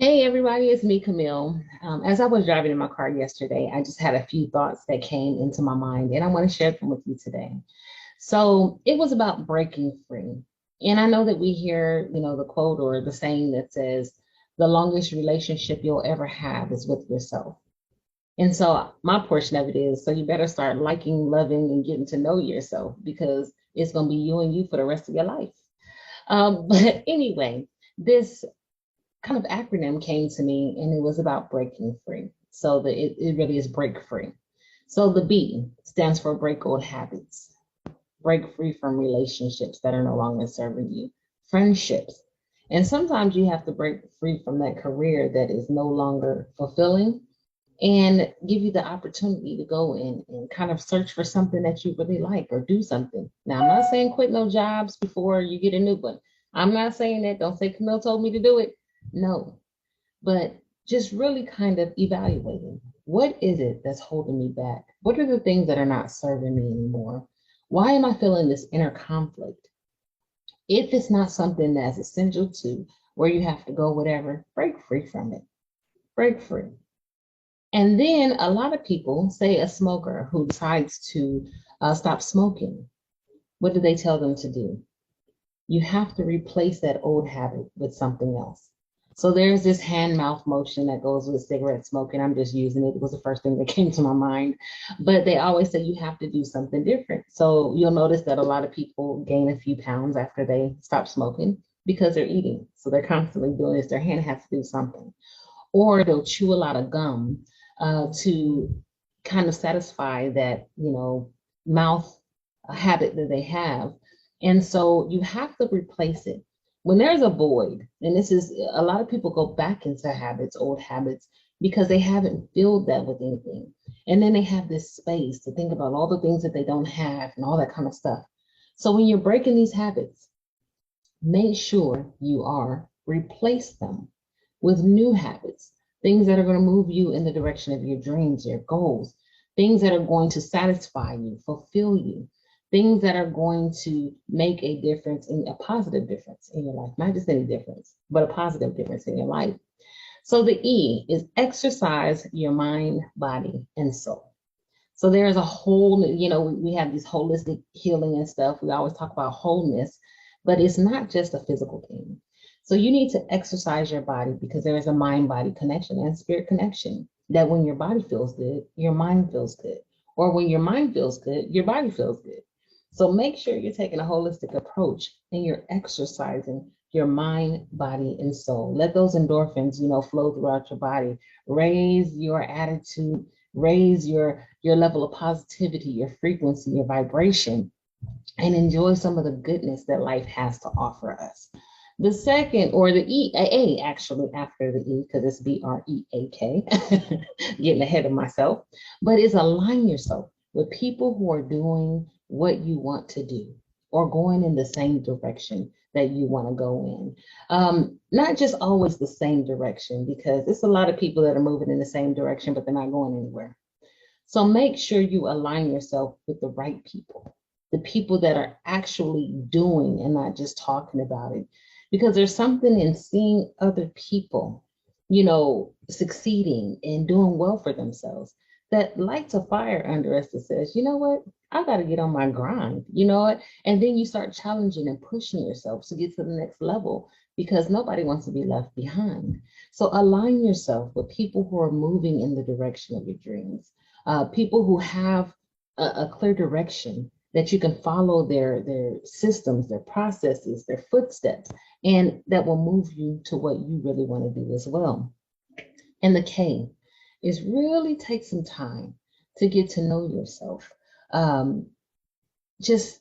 Hey everybody, it's me, Camille. As I was driving in my car yesterday, I just had a few thoughts that came into my mind, and I want to share them with you today. So it was about breaking free. And I know that we hear, the quote or the saying that says, the longest relationship you'll ever have is with yourself. And so my portion of it is, so you better start liking, loving, and getting to know yourself because it's going to be you and you for the rest of your life. But anyway, this kind of acronym came to me and it was about breaking free. So it really is break free. So the B stands for break old habits, break free from relationships that are no longer serving you, friendships. And sometimes you have to break free from that career that is no longer fulfilling and give you the opportunity to go in and kind of search for something that you really like or do something. Now, I'm not saying quit no jobs before you get a new one. I'm not saying that. Don't say Camille told me to do it. No, but just really kind of evaluating what is it that's holding me back? What are the things that are not serving me anymore? Why am I feeling this inner conflict? If it's not something that's essential to where you have to go, whatever, break free from it. Break free. And then a lot of people, say a smoker who decides to stop smoking, what do they tell them to do? You have to replace that old habit with something else. So there's this hand mouth motion that goes with cigarette smoking. I'm just using it. It was the first thing that came to my mind. But they always say you have to do something different. So you'll notice that a lot of people gain a few pounds after they stop smoking because they're eating. So they're constantly doing this. Their hand has to do something. Or they'll chew a lot of gum to kind of satisfy that, mouth habit that they have. And so you have to replace it. When there's a void, and this is a lot of people go back into habits, old habits, because they haven't filled that with anything. And then they have this space to think about all the things that they don't have and all that kind of stuff. So when you're breaking these habits, make sure you are replace them with new habits, things that are going to move you in the direction of your dreams, your goals, things that are going to satisfy you, fulfill you, things that are going to make a difference, in a positive difference in your life, not just any difference, but a positive difference in your life. So the E is exercise your mind, body, and soul. So there's a whole, we have these holistic healing and stuff. We always talk about wholeness, but it's not just a physical thing. So you need to exercise your body because there is a mind body connection and spirit connection that when your body feels good, your mind feels good. Or when your mind feels good, your body feels good. So make sure you're taking a holistic approach and you're exercising your mind, body, and soul. Let those endorphins, flow throughout your body. Raise your attitude, raise your level of positivity, your frequency, your vibration, and enjoy some of the goodness that life has to offer us. The second, or the A actually after the E, because it's BREAK, getting ahead of myself, but is align yourself with people who are doing what you want to do or going in the same direction that you want to go in. Not just always the same direction, because there's a lot of people that are moving in the same direction, but they're not going anywhere. So make sure you align yourself with the right people, the people that are actually doing and not just talking about it. Because there's something in seeing other people, succeeding and doing well for themselves that lights a fire under us that says, you know what, I got to get on my grind, you know what? And then you start challenging and pushing yourself to get to the next level because nobody wants to be left behind. So align yourself with people who are moving in the direction of your dreams, people who have a clear direction that you can follow their systems, their processes, their footsteps, and that will move you to what you really want to do as well. And the K is really take some time to get to know yourself. Um, just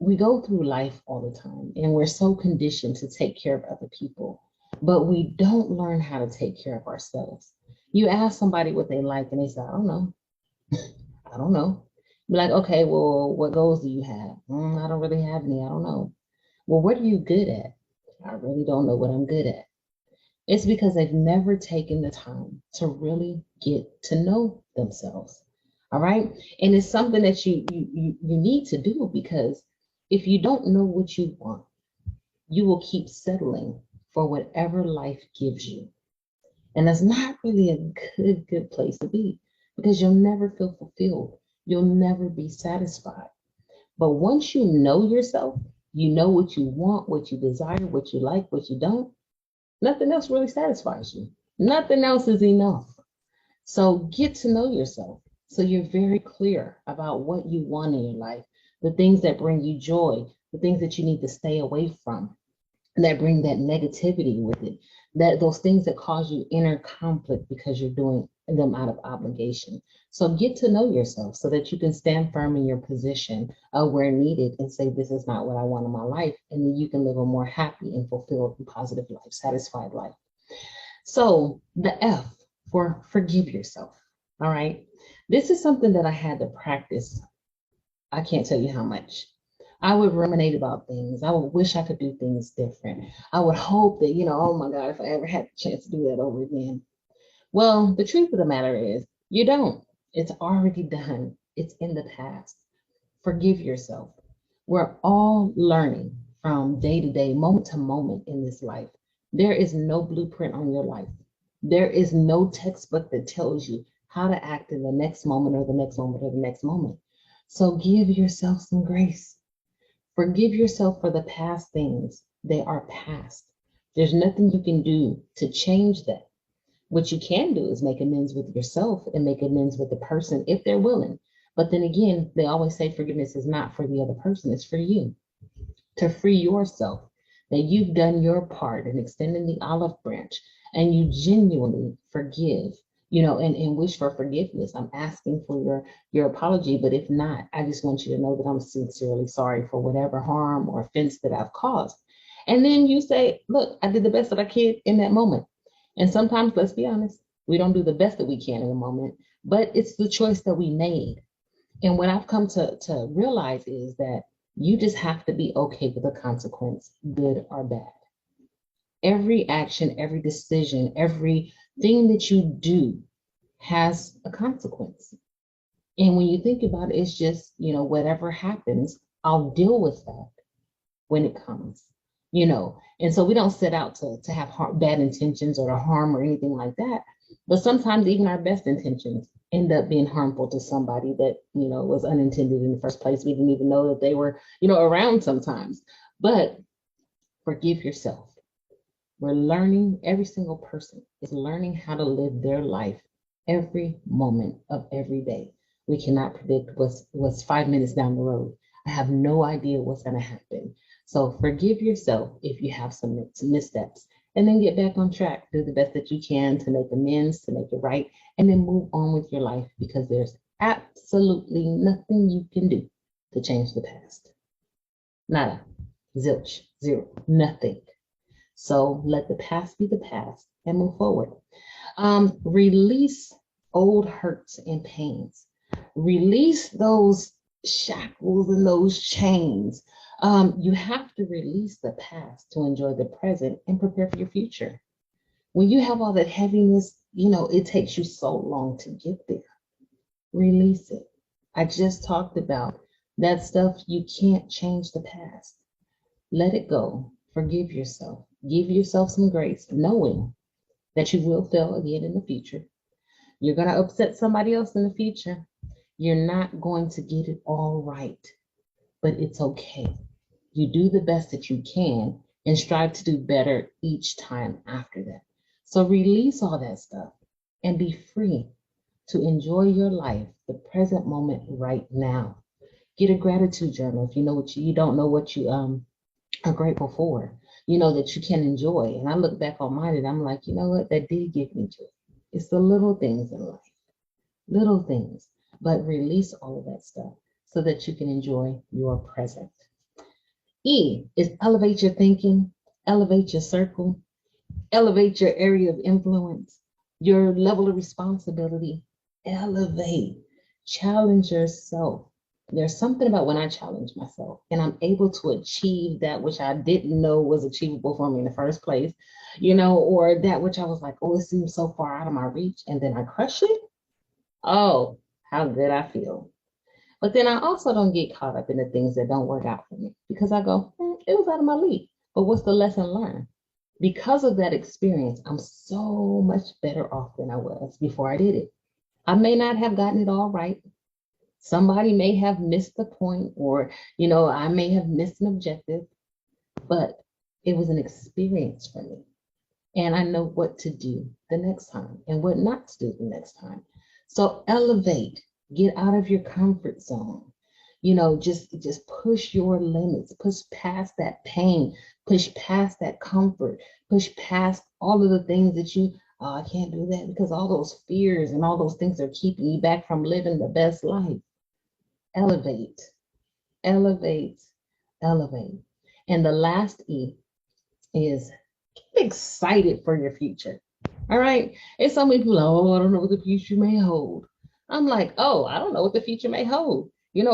we go through life all the time and we're so conditioned to take care of other people, but we don't learn how to take care of ourselves. You ask somebody what they like and they say, I don't know. I don't know. Be like, okay, well, what goals do you have? I don't really have any. I don't know. Well, what are you good at? I really don't know what I'm good at. It's because they've never taken the time to really get to know themselves. All right. And it's something that you need to do because if you don't know what you want, you will keep settling for whatever life gives you. And that's not really a good place to be because you'll never feel fulfilled. You'll never be satisfied. But once you know yourself, you know what you want, what you desire, what you like, what you don't, nothing else really satisfies you. Nothing else is enough. So get to know yourself so you're very clear about what you want in your life, the things that bring you joy, the things that you need to stay away from, that bring that negativity with it, that those things that cause you inner conflict because you're doing them out of obligation. So get to know yourself so that you can stand firm in your position where needed and say, this is not what I want in my life. And then you can live a more happy and fulfilled and positive life, satisfied life. So the F for forgive yourself. All right. This is something that I had to practice. I can't tell you how much. I would ruminate about things. I would wish I could do things different. I would hope that, oh my God, if I ever had the chance to do that over again. Well, the truth of the matter is, you don't. It's already done, it's in the past. Forgive yourself. We're all learning from day to day, moment to moment in this life. There is no blueprint on your life. There is no textbook that tells you how to act in the next moment or the next moment or the next moment. So give yourself some grace. Forgive yourself for the past things. They are past. There's nothing you can do to change that. What you can do is make amends with yourself and make amends with the person if they're willing. But then again, they always say forgiveness is not for the other person, it's for you to free yourself, that you've done your part in extending the olive branch and you genuinely forgive, and wish for forgiveness. I'm asking for your apology, but if not, I just want you to know that I'm sincerely sorry for whatever harm or offense that I've caused. And then you say, look, I did the best that I could in that moment. And sometimes, let's be honest, we don't do the best that we can in a moment, but it's the choice that we made. And what I've come to realize is that you just have to be okay with the consequence, good or bad. Every action, every decision, everything that you do has a consequence. And when you think about it, it's just, whatever happens, I'll deal with that when it comes. And so we don't set out to have bad intentions or to harm or anything like that. But sometimes even our best intentions end up being harmful to somebody that, was unintended in the first place. We didn't even know that they were, around sometimes. But forgive yourself. We're learning, every single person is learning how to live their life every moment of every day. We cannot predict what's 5 minutes down the road. I have no idea what's going to happen. So forgive yourself if you have some missteps and then get back on track. Do the best that you can to make amends, to make it right, and then move on with your life because there's absolutely nothing you can do to change the past. Nada, zilch, zero, nothing. So let the past be the past and move forward. Release old hurts and pains. Release those shackles and those chains. You have to release the past to enjoy the present and prepare for your future. When you have all that heaviness, it takes you so long to get there. Release it. I just talked about that stuff. You can't change the past. Let it go. Forgive yourself. Give yourself some grace, knowing that you will fail again in the future. You're going to upset somebody else in the future. You're not going to get it all right, but it's okay. You do the best that you can and strive to do better each time after that. So release all that stuff and be free to enjoy your life, the present moment right now. Get a gratitude journal if you know what you don't know what you are grateful for, that you can enjoy. And I look back on mine and I'm like, you know what, that did give me joy. It's the little things in life, little things, but release all of that stuff so that you can enjoy your present. E is elevate your thinking, elevate your circle, elevate your area of influence, your level of responsibility, elevate, challenge yourself. There's something about when I challenge myself and I'm able to achieve that which I didn't know was achievable for me in the first place, or that which I was like, oh, it seems so far out of my reach, and then I crush it. Oh, how good I feel. But then I also don't get caught up in the things that don't work out for me because I go, it was out of my league. But what's the lesson learned? Because of that experience, I'm so much better off than I was before I did it. I may not have gotten it all right. Somebody may have missed the point, or, I may have missed an objective, but it was an experience for me. And I know what to do the next time and what not to do the next time. So elevate, get out of your comfort zone. Just push your limits, push past that pain, push past that comfort, push past all of the things that oh, I can't do that, because all those fears and all those things are keeping you back from living the best life. Elevate, elevate, elevate. And the last E is get excited for your future. All right. It's so many people, oh, I don't know what the future may hold. I'm like, oh, I don't know what the future may hold.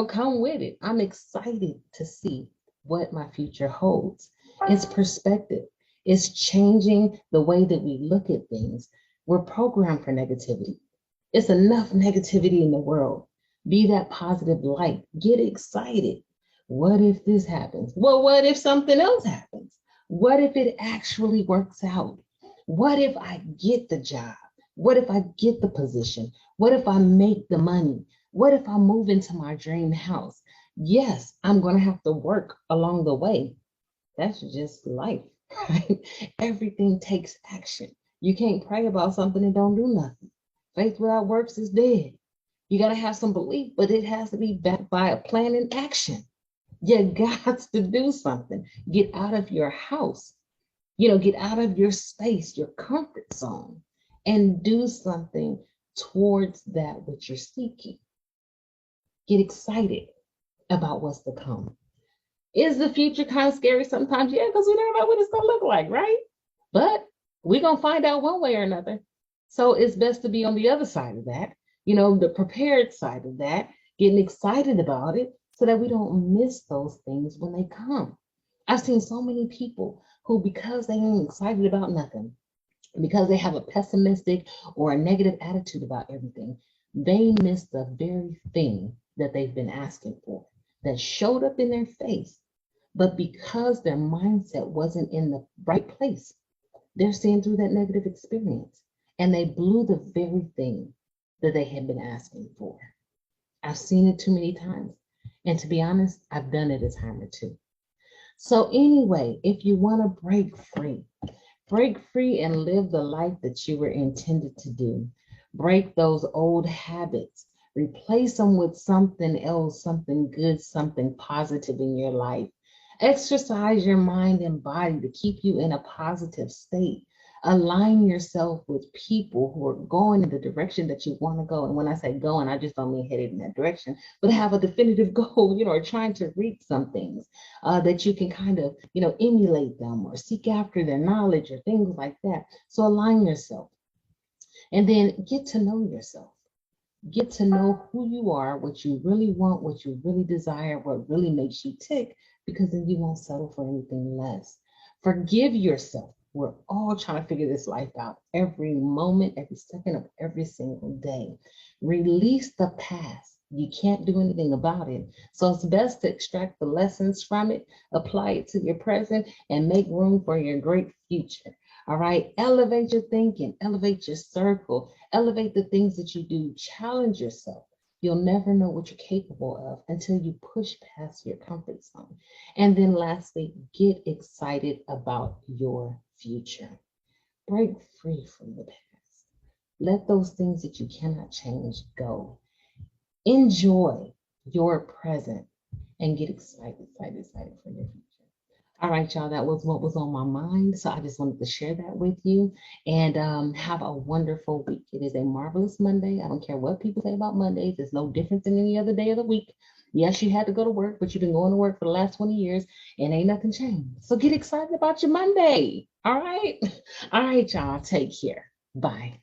Come with it. I'm excited to see what my future holds. It's perspective. It's changing the way that we look at things. We're programmed for negativity. It's enough negativity in the world. Be that positive light. Get excited. What if this happens? Well, what if something else happens? What if it actually works out? What if I get the job? What if I get the position? What if I make the money? What if I move into my dream house? Yes, I'm going to have to work along the way. That's just life, right? Everything takes action. You can't pray about something and don't do nothing. Faith without works is dead. You got to have some belief, but it has to be backed by a plan and action. You got to do something. Get out of your house. Get out of your space, your comfort zone, and do something towards that which you're seeking. Get excited about what's to come. Is the future kind of scary sometimes? Yeah, because we never know what it's going to look like, right? But we're going to find out one way or another. So it's best to be on the other side of that, the prepared side of that, getting excited about it so that we don't miss those things when they come. I've seen so many people who, because they ain't excited about nothing, because they have a pessimistic or a negative attitude about everything, they miss the very thing that they've been asking for, that showed up in their face. But because their mindset wasn't in the right place, they're seeing through that negative experience, and they blew the very thing that they had been asking for. I've seen it too many times. And to be honest, I've done it a time or two. So anyway, if you want to break free and live the life that you were intended to do. Break those old habits, replace them with something else, something good, something positive in your life. Exercise your mind and body to keep you in a positive state. Align yourself with people who are going in the direction that you want to go. And when I say going, I just don't mean headed in that direction, but have a definitive goal, or trying to reach some things that you can kind of, emulate them or seek after their knowledge or things like that. So align yourself, and then get to know yourself. Get to know who you are, what you really want, what you really desire, what really makes you tick, because then you won't settle for anything less. Forgive yourself. We're all trying to figure this life out every moment, every second of every single day. Release the past. You can't do anything about it. So it's best to extract the lessons from it, apply it to your present, and make room for your great future. All right, elevate your thinking, elevate your circle, elevate the things that you do, challenge yourself. You'll never know what you're capable of until you push past your comfort zone. And then lastly, get excited about your future. Break free from the past. Let those things that you cannot change go. Enjoy your present and get excited for your future. All right, y'all, that was what was on my mind. So I just wanted to share that with you, and have a wonderful week. It is a marvelous Monday. I don't care what people say about Mondays. It's no different than any other day of the week. Yes, you had to go to work, but you've been going to work for the last 20 years and ain't nothing changed. So get excited about your Monday. All right. All right, y'all, take care. Bye.